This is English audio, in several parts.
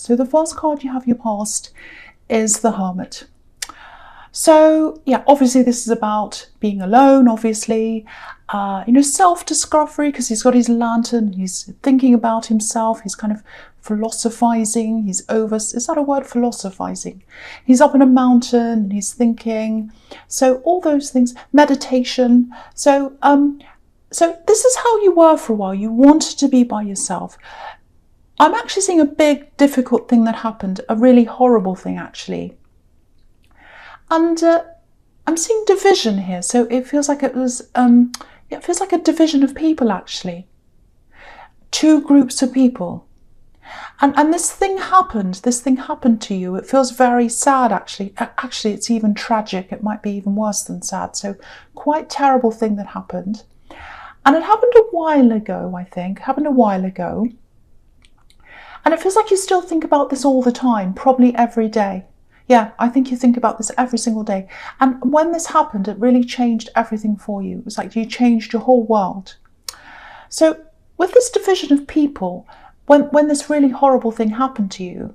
So the first card you have your past is the Hermit. So yeah, obviously this is about being alone, obviously, self-discovery, because he's got his lantern, he's thinking about himself, he's kind of philosophizing, is that a word, philosophizing? He's up in a mountain, he's thinking, so all those things, meditation. So this is how you were for a while, you wanted to be by yourself. I'm actually seeing a big, difficult thing that happened, a really horrible thing actually. And I'm seeing division here, so it feels like it was, it feels like a division of people actually. Two groups of people. And this thing happened to you. It feels very sad actually. Actually, it's even tragic. It might be even worse than sad. So quite terrible thing that happened. And it happened a while ago, I think. It happened a while ago. And it feels like you still think about this all the time, probably every day. Yeah, I think you think about this every single day. And when this happened, it really changed everything for you. It was like you changed your whole world. So with this division of people, when this really horrible thing happened to you,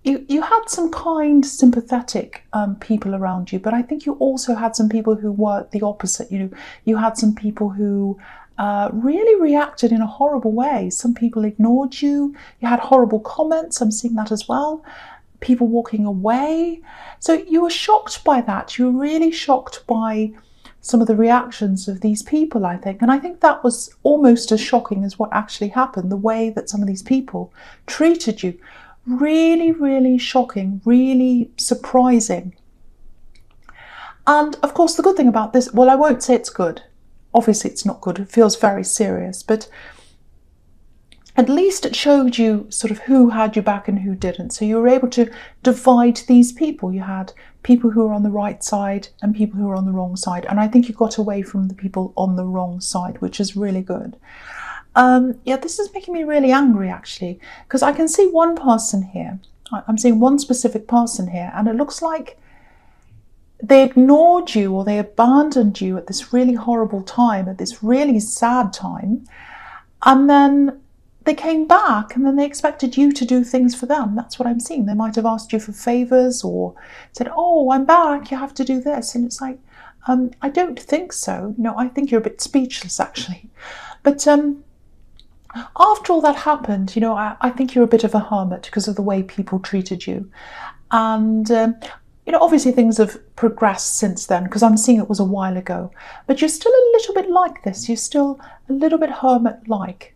you had some kind, sympathetic people around you, but I think you also had some people who were the opposite. You had some people who really reacted in a horrible way. Some people ignored you. You had horrible comments. I'm seeing that as well. People walking away. So you were shocked by that. You were really shocked by some of the reactions of these people, I think. And I think that was almost as shocking as what actually happened, the way that some of these people treated you. Really, really shocking, really surprising. And of course, the good thing about this, well, I won't say it's good. Obviously, it's not good. It feels very serious, but at least it showed you sort of who had your back and who didn't. So you were able to divide these people. You had people who were on the right side and people who were on the wrong side. And I think you got away from the people on the wrong side, which is really good. Yeah, this is making me really angry, actually, because I can see one person here. I'm seeing one specific person here, and it looks like they ignored you or they abandoned you at this really horrible time, at this really sad time. And then they came back and then they expected you to do things for them. That's what I'm seeing. They might have asked you for favors or said, oh, I'm back, you have to do this. And it's like, I don't think so. No, I think you're a bit speechless, actually. But after all that happened, I think you're a bit of a hermit because of the way people treated you. And, obviously things have progressed since then because I'm seeing it was a while ago. But you're still a little bit like this. You're still a little bit hermit-like.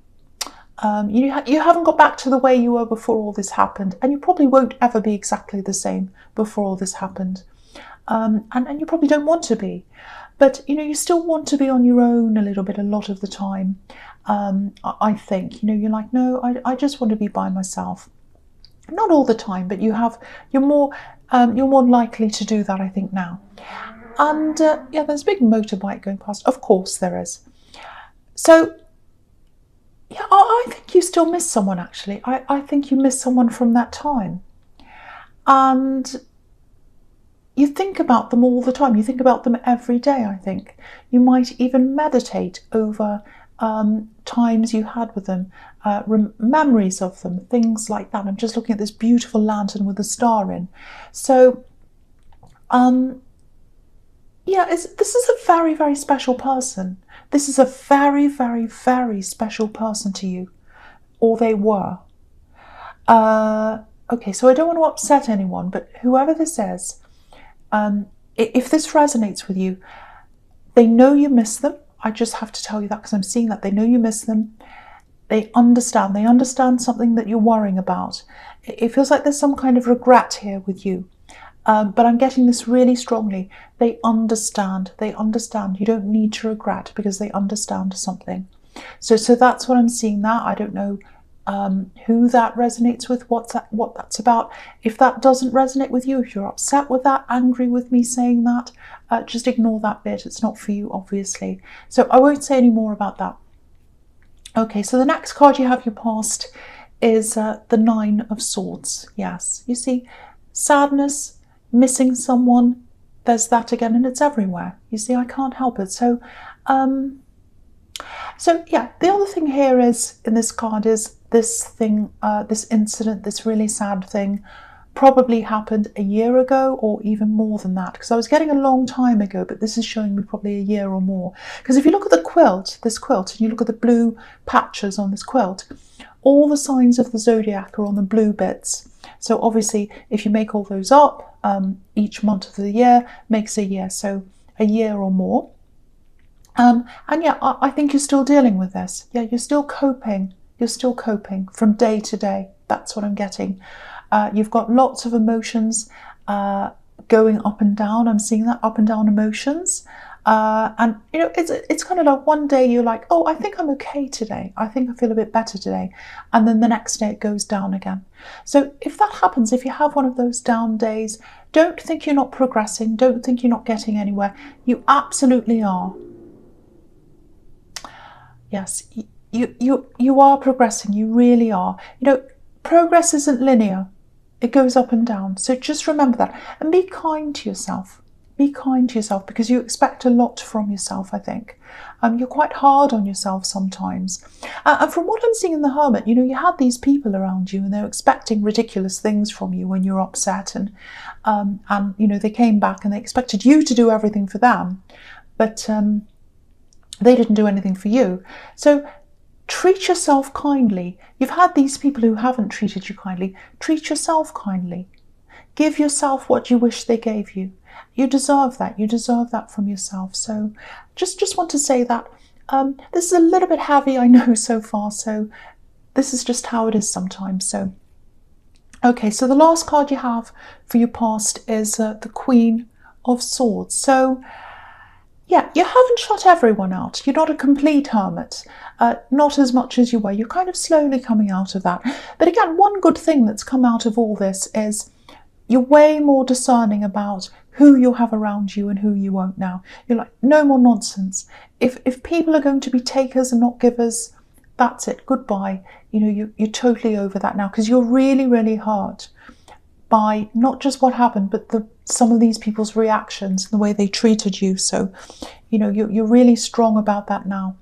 You haven't got back to the way you were before all this happened, and you probably won't ever be exactly the same before all this happened. And you probably don't want to be. But, you still want to be on your own a little bit, a lot of the time. I think, you're like, no, I just want to be by myself. Not all the time, but you're more likely to do that, I think, now. And yeah, there's a big motorbike going past. Of course there is. So yeah, I think you still miss someone, actually. I think you miss someone from that time. And you think about them all the time. You think about them every day, I think. You might even meditate over times you had with them, memories of them, things like that. I'm just looking at this beautiful lantern with a star in. So, yeah, this is a very, very special person. This is a very, very, very special person to you, or they were. Okay, so I don't want to upset anyone, but whoever this is, if this resonates with you, they know you miss them. I just have to tell you that because I'm seeing that. They know you miss them. They understand something that you're worrying about. It feels like there's some kind of regret here with you. But I'm getting this really strongly. They understand. You don't need to regret because they understand something. So that's what I'm seeing there. I don't know who that resonates with, what that's about. If that doesn't resonate with you, if you're upset with that, angry with me saying that, just ignore that bit. It's not for you, obviously. So I won't say any more about that. Okay, so the next card you have your past is the Nine of Swords. Yes, you see, sadness, missing someone, there's that again, and it's everywhere. You see, I can't help it. So So yeah, the other thing here is in this card is this thing, this incident, this really sad thing probably happened a year ago or even more than that, because I was getting a long time ago, but this is showing me probably a year or more. Because if you look at the quilt, this quilt, and you look at the blue patches on this quilt, all the signs of the zodiac are on the blue bits. So obviously if you make all those up, each month of the year makes a year, so a year or more. And yeah, I think you're still dealing with this. Yeah, you're still coping. You're still coping from day to day. That's what I'm getting. You've got lots of emotions going up and down. I'm seeing that up and down emotions. And you know, it's kind of like one day you're like, oh, I think I'm okay today. I think I feel a bit better today. And then the next day it goes down again. So if that happens, if you have one of those down days, don't think you're not progressing. Don't think you're not getting anywhere. You absolutely are. Yes, you are progressing. You really are. You know, progress isn't linear. It goes up and down. So just remember that. And be kind to yourself. Be kind to yourself, because you expect a lot from yourself, I think. You're quite hard on yourself sometimes. And from what I'm seeing in the Hermit, you know, you had these people around you and they're expecting ridiculous things from you when you're upset. And you know, they came back and they expected you to do everything for them. But they didn't do anything for you. So treat yourself kindly. You've had these people who haven't treated you kindly. Treat yourself kindly. Give yourself what you wish they gave you. You deserve that. You deserve that from yourself. So just want to say that this is a little bit heavy, I know, so far. So this is just how it is sometimes. So, okay, so the last card you have for your past is the Queen of Swords. So yeah, you haven't shut everyone out. You're not a complete hermit, not as much as you were. You're kind of slowly coming out of that. But again, one good thing that's come out of all this is you're way more discerning about who you'll have around you and who you won't now. You're like, no more nonsense. If people are going to be takers and not givers, that's it, goodbye. You know, you're totally over that now, because you're really, really hurt by not just what happened, but some of these people's reactions and the way they treated you. So, you know, you're really strong about that now.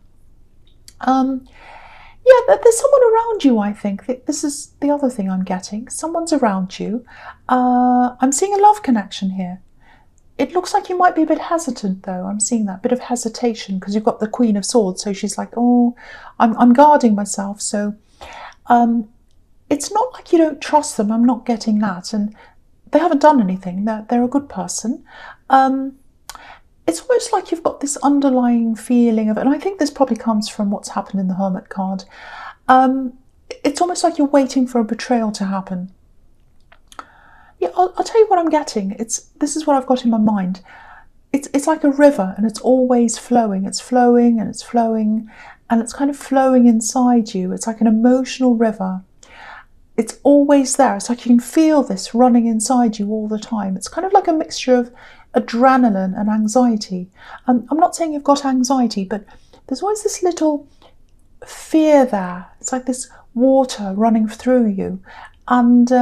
Yeah, there's someone around you, I think. This is the other thing I'm getting. Someone's around you. I'm seeing a love connection here. It looks like you might be a bit hesitant, though. I'm seeing that bit of hesitation because you've got the Queen of Swords. So she's like, oh, I'm guarding myself. So it's not like you don't trust them. I'm not getting that. And they haven't done anything. They're a good person. It's almost like you've got this underlying feeling of it. And I think this probably comes from what's happened in the Hermit card. It's almost like you're waiting for a betrayal to happen. Yeah, I'll tell you what I'm getting. This is what I've got in my mind. It's like a river, and it's always flowing. It's flowing and it's flowing, and it's kind of flowing inside you. It's like an emotional river. It's always there. It's like you can feel this running inside you all the time. It's kind of like a mixture of adrenaline and anxiety. I'm not saying you've got anxiety, but there's always this little fear there. It's like this water running through you, and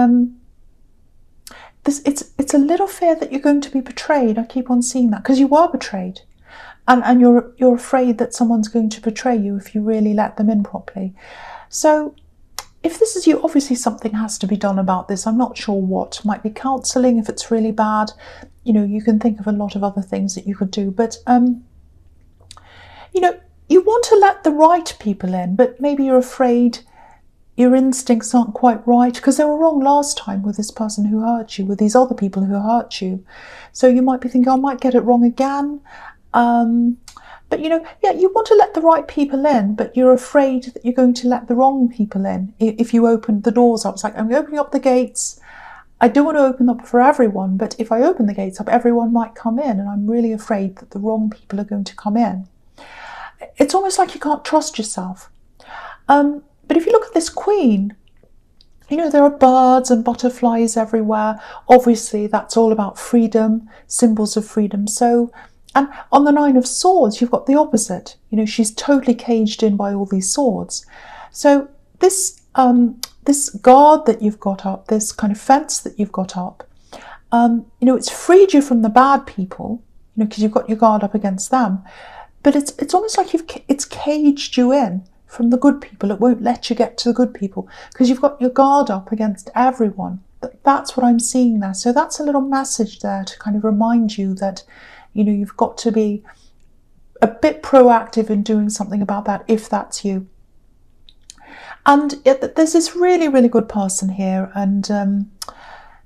it's a little fear that you're going to be betrayed. I keep on seeing that because you were betrayed, and you're afraid that someone's going to betray you if you really let them in properly. So if this is you, obviously something has to be done about this. I'm not sure what. Might be counselling if it's really bad. You know, you can think of a lot of other things that you could do. But, you know, you want to let the right people in, but maybe you're afraid your instincts aren't quite right because they were wrong last time with this person who hurt you, with these other people who hurt you. So you might be thinking, I might get it wrong again. But, you know, yeah, you want to let the right people in, but you're afraid that you're going to let the wrong people in if you open the doors up. It's like, I'm opening up the gates. I do want to open up for everyone, but if I open the gates up, everyone might come in, and I'm really afraid that the wrong people are going to come in. It's almost like you can't trust yourself. But if you look at this Queen, you know, there are birds and butterflies everywhere. Obviously, that's all about freedom, symbols of freedom. So, and on the Nine of Swords, you've got the opposite. You know, she's totally caged in by all these swords. So this guard that you've got up, this kind of fence that you've got up, you know, it's freed you from the bad people, you know, because you've got your guard up against them. but it's almost like it's caged you in from the good people. It won't let you get to the good people because you've got your guard up against everyone. That's what I'm seeing there. So that's a little message there to kind of remind you that, you know, you've got to be a bit proactive in doing something about that if that's you. And there's this really, really good person here, and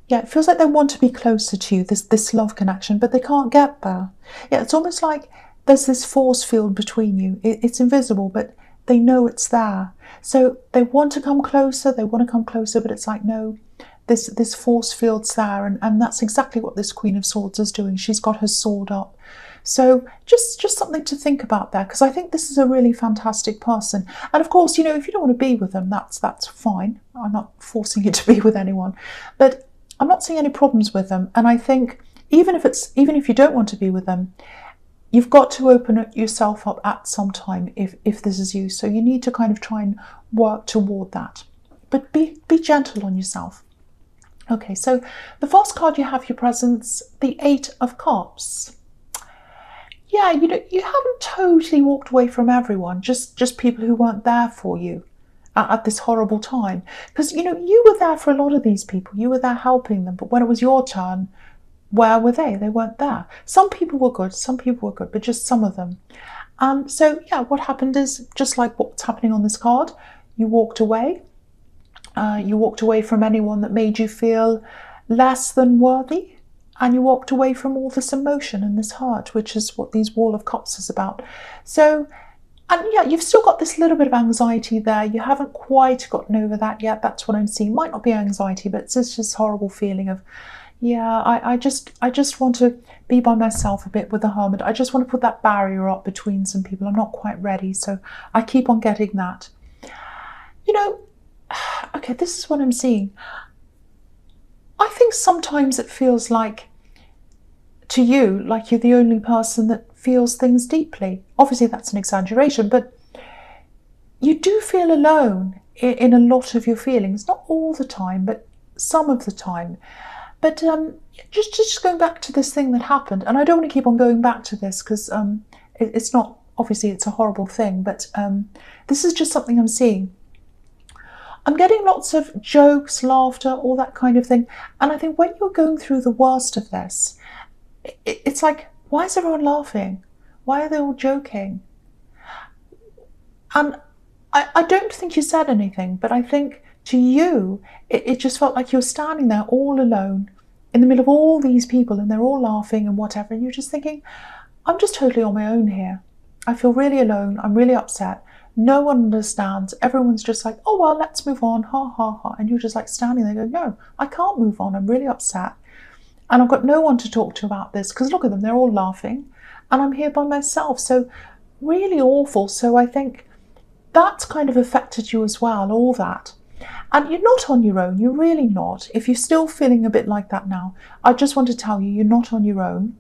yeah, it feels like they want to be closer to you, this love connection, but they can't get there. Yeah, it's almost like there's this force field between you. It's invisible, but they know it's there. So they want to come closer, but it's like, no, this force field's there, and that's exactly what this Queen of Swords is doing. She's got her sword up. So just something to think about there, because I think this is a really fantastic person. And of course, you know, if you don't want to be with them, that's fine. I'm not forcing you to be with anyone, but I'm not seeing any problems with them. And I think even if you don't want to be with them, you've got to open yourself up at some time if this is you. So you need to kind of try and work toward that. But be gentle on yourself. Okay, so the first card you have, your presence, the Eight of Cups. Yeah, you know, you haven't totally walked away from everyone, just people who weren't there for you at this horrible time. Because, you know, you were there for a lot of these people. You were there helping them. But when it was your turn, where were they? They weren't there. Some people were good, but just some of them. So, yeah, what happened is, just like what's happening on this card, you walked away. You walked away from anyone that made you feel less than worthy. And you walked away from all this emotion and this hurt, which is what these Wall of Cups is about. So, and yeah, you've still got this little bit of anxiety there. You haven't quite gotten over that yet. That's what I'm seeing. Might not be anxiety, but it's just this horrible feeling of, yeah, I just want to be by myself a bit with the Hermit. I just want to put that barrier up between some people. I'm not quite ready, so I keep on getting that. You know, okay, this is what I'm seeing. I think sometimes it feels like, to you, like you're the only person that feels things deeply. Obviously, that's an exaggeration, but you do feel alone in a lot of your feelings. Not all the time, but some of the time. But just going back to this thing that happened, and I don't want to keep on going back to this because it's not, obviously it's a horrible thing, but this is just something I'm seeing. I'm getting lots of jokes, laughter, all that kind of thing. And I think when you're going through the worst of this, it's like, why is everyone laughing? Why are they all joking? And I don't think you said anything, but I think to you, it just felt like you're standing there all alone in the middle of all these people and they're all laughing and whatever. And you're just thinking, I'm just totally on my own here. I feel really alone. I'm really upset. No one understands. Everyone's just like, oh, well, let's move on. Ha, ha, ha. And you're just like standing there going, no, I can't move on. I'm really upset. And I've got no one to talk to about this because look at them. They're all laughing. And I'm here by myself. So really awful. So I think that's kind of affected you as well, all that. And you're not on your own. You're really not. If you're still feeling a bit like that now, I just want to tell you, you're not on your own.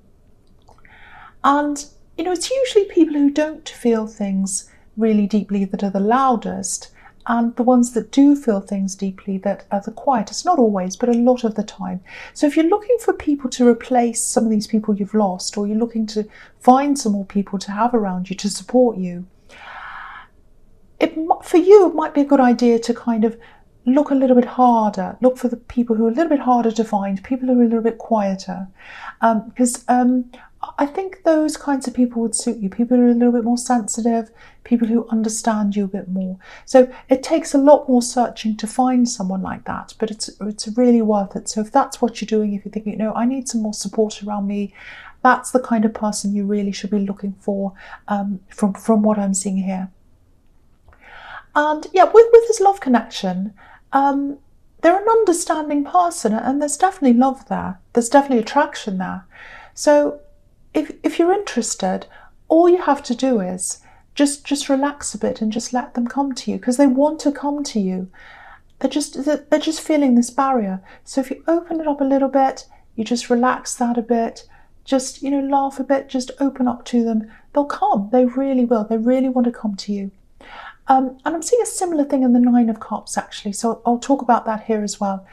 And, you know, it's usually people who don't feel things really deeply that are the loudest, and the ones that do feel things deeply that are the quietest. Not always, but a lot of the time. So if you're looking for people to replace some of these people you've lost, or you're looking to find some more people to have around you to support you, for you it might be a good idea to kind of look a little bit harder, look for the people who are a little bit harder to find, people who are a little bit quieter, because I think those kinds of people would suit you, people who are a little bit more sensitive, people who understand you a bit more. So it takes a lot more searching to find someone like that, but it's really worth it. So if that's what you're doing, if you're thinking, no, I need some more support around me, that's the kind of person you really should be looking for from what I'm seeing here. And yeah, with this love connection, they're an understanding person, and there's definitely love there. There's definitely attraction there. So if you're interested, all you have to do is just relax a bit and just let them come to you, because they want to come to you. They're just feeling this barrier. So if you open it up a little bit, you just relax that a bit, just, you know, laugh a bit, just open up to them. They'll come. They really will. They really want to come to you. And I'm seeing a similar thing in the Nine of Cups, actually, so I'll talk about that here as well.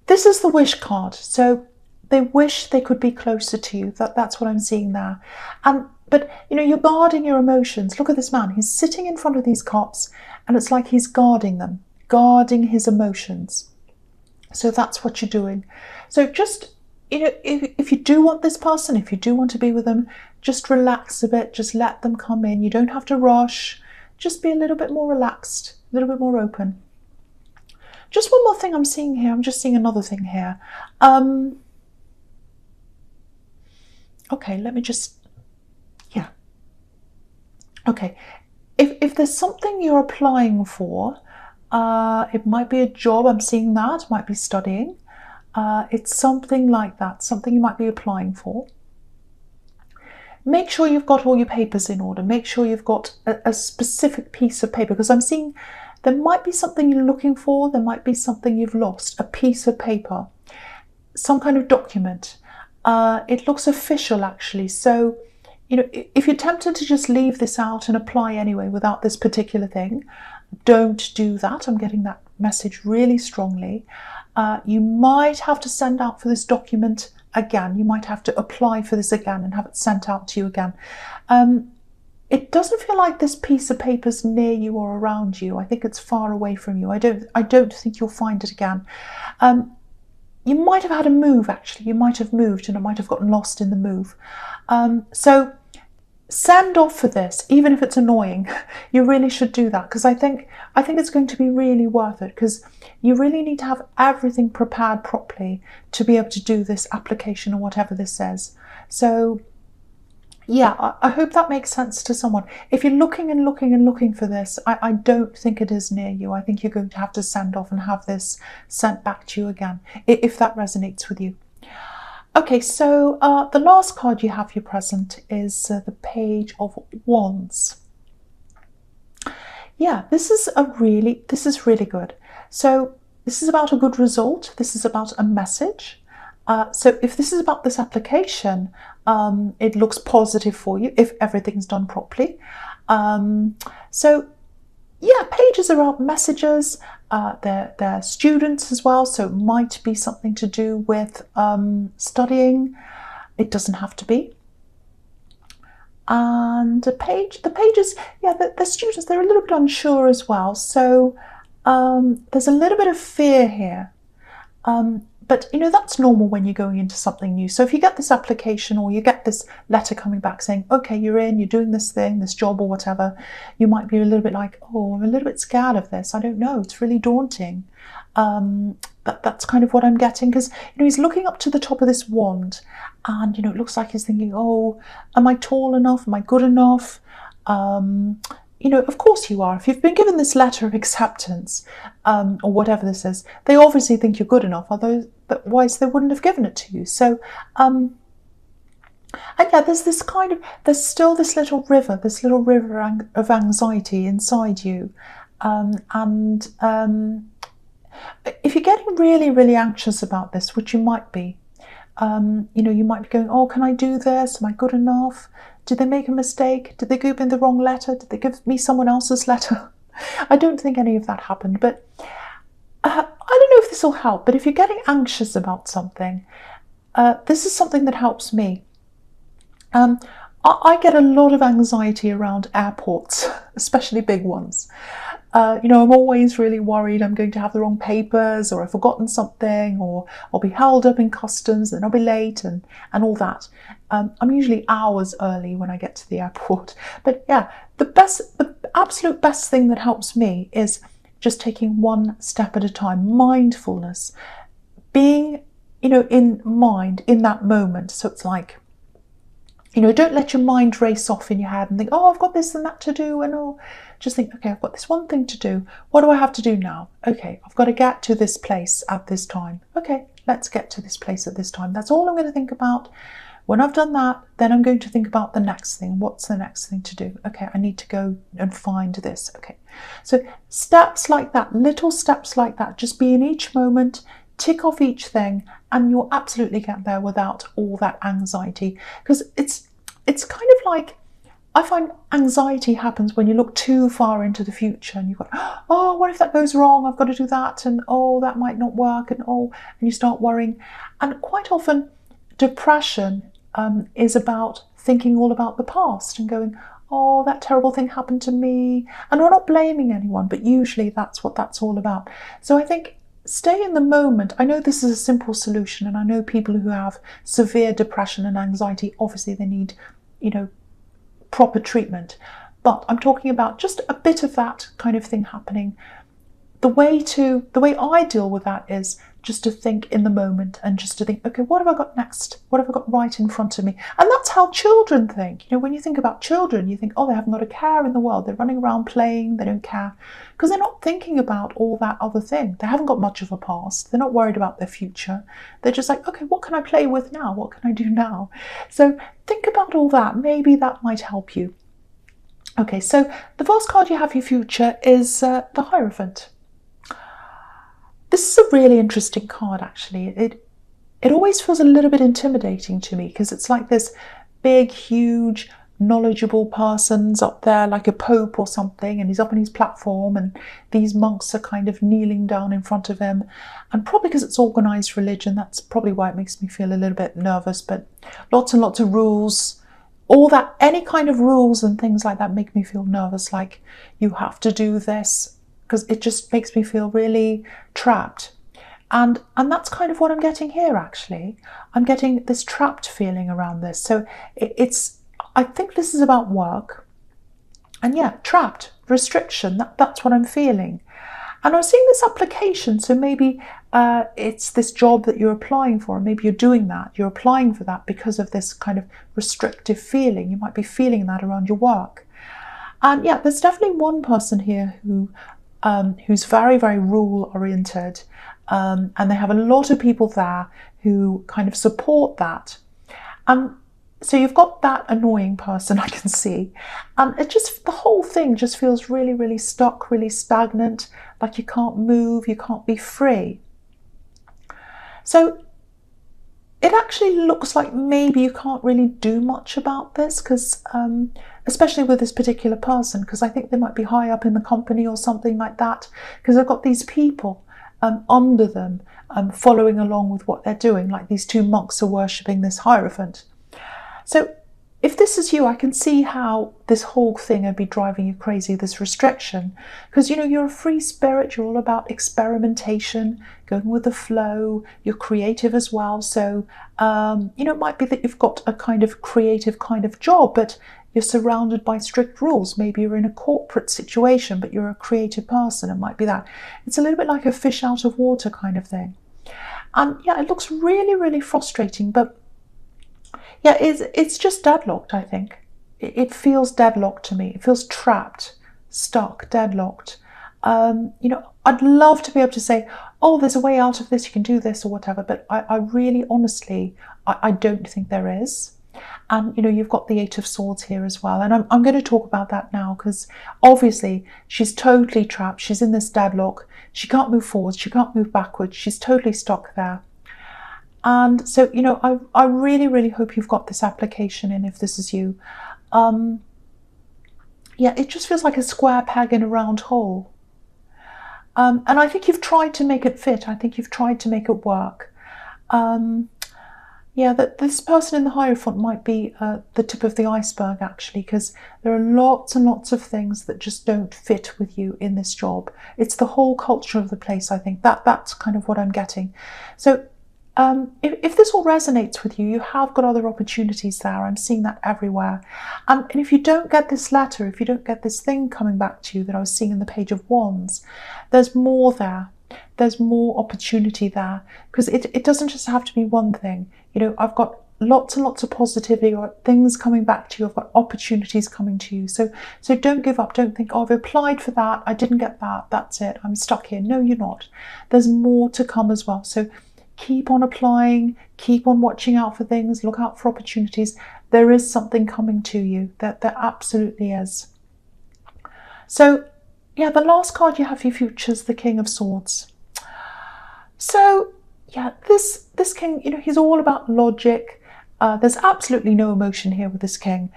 This is the wish card, so they wish they could be closer to you. That's what I'm seeing there. And But, you're guarding your emotions. Look at this man. He's sitting in front of these cops, and it's like he's guarding them, guarding his emotions. So that's what you're doing. So just, if you do want this person, if you do want to be with them, just relax a bit. Just let them come in. You don't have to rush. Just be a little bit more relaxed, a little bit more open. Just one more thing I'm seeing here. I'm just seeing another thing here. Okay, let me just... Yeah. Okay. If there's something you're applying for, it might be a job, I'm seeing that, might be studying. It's something like that, something you might be applying for. Make sure you've got all your papers in order. Make sure you've got a specific piece of paper, because I'm seeing there might be something you're looking for, there might be something you've lost, a piece of paper, some kind of document. It looks official, actually. So, if you're tempted to just leave this out and apply anyway without this particular thing, don't do that. I'm getting that message really strongly. You might have to send out for this document again. You might have to apply for this again and have it sent out to you again. It doesn't feel like this piece of paper's near you or around you. I think it's far away from you. I don't think you'll find it again. You might have had a move, actually. You might have moved and it might have gotten lost in the move. So send off for this, even if it's annoying. You really should do that, because I think it's going to be really worth it, because you really need to have everything prepared properly to be able to do this application or whatever this says. So yeah, I hope that makes sense to someone. If you're looking and looking and looking for this, I don't think it is near you. I think you're going to have to send off and have this sent back to you again, if that resonates with you. Okay, so the last card you have here present is the Page of Wands. Yeah, this is really good. So this is about a good result. This is about a message. So if this is about this application, it looks positive for you if everything's done properly. So yeah, pages are about messages. They're students as well, so it might be something to do with studying. It doesn't have to be. And the pages, yeah, the students, they're a little bit unsure as well. So there's a little bit of fear here. But that's normal when you're going into something new. So if you get this application or you get this letter coming back saying, okay, you're in, you're doing this thing, this job or whatever, you might be a little bit like, oh, I'm a little bit scared of this. I don't know. It's really daunting. That's kind of what I'm getting, because he's looking up to the top of this wand, and it looks like he's thinking, oh, am I tall enough? Am I good enough? Of course you are. If you've been given this letter of acceptance, or whatever this is, they obviously think you're good enough, otherwise they wouldn't have given it to you. So, and yeah, there's still this little river of anxiety inside you. If you're getting really, really anxious about this, which you might be, you might be going, oh, can I do this? Am I good enough? Did they make a mistake? Did they give me the wrong letter? Did they give me someone else's letter? I don't think any of that happened, but I don't know if this will help, but if you're getting anxious about something, this is something that helps me. I get a lot of anxiety around airports, especially big ones. I'm always really worried I'm going to have the wrong papers, or I've forgotten something, or I'll be held up in customs and I'll be late and all that. I'm usually hours early when I get to the airport. But yeah, the absolute best thing that helps me is just taking one step at a time. Mindfulness, being, in mind in that moment. So it's like, don't let your mind race off in your head and think, oh, I've got this and that to do, and oh, just think, okay, I've got this one thing to do. What do I have to do now? Okay, I've got to get to this place at this time. Okay, let's get to this place at this time. That's all I'm going to think about. When I've done that, then I'm going to think about the next thing. What's the next thing to do? Okay, I need to go and find this. Okay, so steps like that, little steps like that, just be in each moment, tick off each thing, and you'll absolutely get there without all that anxiety. Because it's kind of like, I find anxiety happens when you look too far into the future and you've got, oh, what if that goes wrong? I've got to do that, and oh, that might not work, and you start worrying. And quite often, depression is about thinking all about the past and going, oh, that terrible thing happened to me. And we're not blaming anyone, but usually that's what that's all about. So I think stay in the moment. I know this is a simple solution, and I know people who have severe depression and anxiety, obviously they need, proper treatment. But I'm talking about just a bit of that kind of thing happening. The way I deal with that is just to think in the moment and just to think, okay, what have I got next? What have I got right in front of me? And that's how children think. When you think about children, you think, oh, they haven't got a care in the world. They're running around playing. They don't care. Because they're not thinking about all that other thing. They haven't got much of a past. They're not worried about their future. They're just like, okay, what can I play with now? What can I do now? So think about all that. Maybe that might help you. Okay, so the first card you have for your future is the Hierophant. This is a really interesting card, actually. It always feels a little bit intimidating to me because it's like this big, huge, knowledgeable person's up there like a pope or something, and he's up on his platform and these monks are kind of kneeling down in front of him. And probably because it's organised religion, that's probably why it makes me feel a little bit nervous, but lots and lots of rules. All that, any kind of rules and things like that make me feel nervous, like you have to do this, because it just makes me feel really trapped. And that's kind of what I'm getting here, actually. I'm getting this trapped feeling around this. So I think this is about work. And yeah, trapped, restriction, that's what I'm feeling. And I'm seeing this application, so maybe it's this job that you're applying for, and maybe you're doing that. You're applying for that because of this kind of restrictive feeling. You might be feeling that around your work. And yeah, there's definitely one person here who's very, very rule-oriented, and they have a lot of people there who kind of support that. So you've got that annoying person, I can see, and the whole thing just feels really, really stuck, really stagnant, like you can't move, you can't be free. So it actually looks like maybe you can't really do much about this, because especially with this particular person, because I think they might be high up in the company or something like that, because they've got these people under them following along with what they're doing, like these two monks are worshipping this Hierophant. So if this is you, I can see how this whole thing would be driving you crazy, this restriction, because you're a free spirit, you're all about experimentation, going with the flow, you're creative as well. So it might be that you've got a kind of creative kind of job, but you're surrounded by strict rules. Maybe you're in a corporate situation, but you're a creative person. It might be that. It's a little bit like a fish out of water kind of thing. And yeah, it looks really, really frustrating, but yeah, it's just deadlocked, I think. It feels deadlocked to me. It feels trapped, stuck, deadlocked. I'd love to be able to say, oh, there's a way out of this, you can do this or whatever, but I really, honestly, I don't think there is. And, you've got the Eight of Swords here as well. And I'm going to talk about that now, because obviously she's totally trapped. She's in this deadlock. She can't move forwards. She can't move backwards. She's totally stuck there. And so, I really, really hope you've got this application in if this is you. Yeah, it just feels like a square peg in a round hole. And I think you've tried to make it fit. I think you've tried to make it work. Yeah, that this person in the Hierophant might be the tip of the iceberg, actually, because there are lots and lots of things that just don't fit with you in this job. It's the whole culture of the place, I think. That's kind of what I'm getting. So if this all resonates with you, you have got other opportunities there. I'm seeing that everywhere. And if you don't get this letter, if you don't get this thing coming back to you that I was seeing in the Page of Wands, there's more there. There's more opportunity there, because it doesn't just have to be one thing. I've got lots and lots of positivity, or things coming back to you. I've got opportunities coming to you. So don't give up. Don't think, oh, I've applied for that, I didn't get that, that's it, I'm stuck here. No, you're not. There's more to come as well. So keep on applying, keep on watching out for things, look out for opportunities. There is something coming to you. There absolutely is. So yeah, the last card you have for your future is the King of Swords. So yeah, this king, he's all about logic. There's absolutely no emotion here with this king.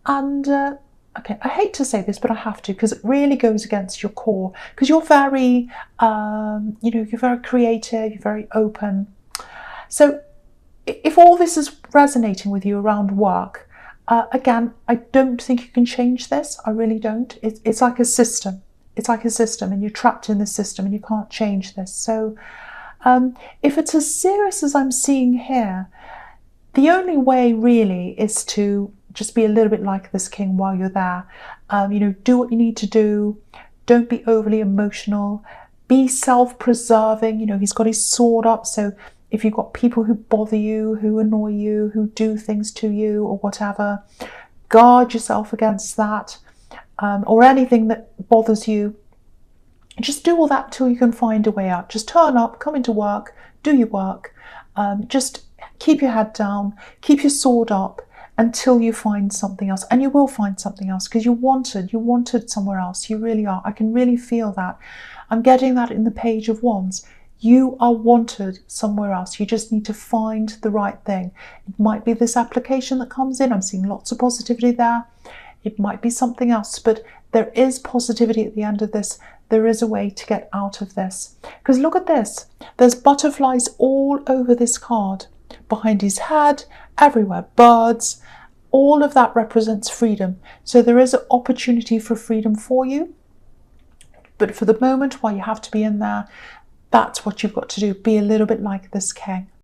And okay, I hate to say this, but I have to, because it really goes against your core, because you're very, you're very creative, you're very open. So if all this is resonating with you around work, Again, I don't think you can change this. I really don't. It's like a system. It's like a system, and you're trapped in the system and you can't change this. So if it's as serious as I'm seeing here, the only way really is to just be a little bit like this king while you're there. Do what you need to do. Don't be overly emotional. Be self-preserving. He's got his sword up, so if you've got people who bother you, who annoy you, who do things to you or whatever, guard yourself against that, or anything that bothers you. Just do all that till you can find a way out. Just turn up, come into work, do your work. Just keep your head down, keep your sword up until you find something else. And you will find something else, because you're wanted somewhere else. You really are. I can really feel that. I'm getting that in the Page of Wands. You are wanted somewhere else. You just need to find the right thing. It might be this application that comes in. I'm seeing lots of positivity there. It might be something else, but there is positivity at the end of this. There is a way to get out of this. Because look at this. There's butterflies all over this card. Behind his head, everywhere, birds. All of that represents freedom. So there is an opportunity for freedom for you. But for the moment, while you have to be in there, that's what you've got to do. Be a little bit like this king.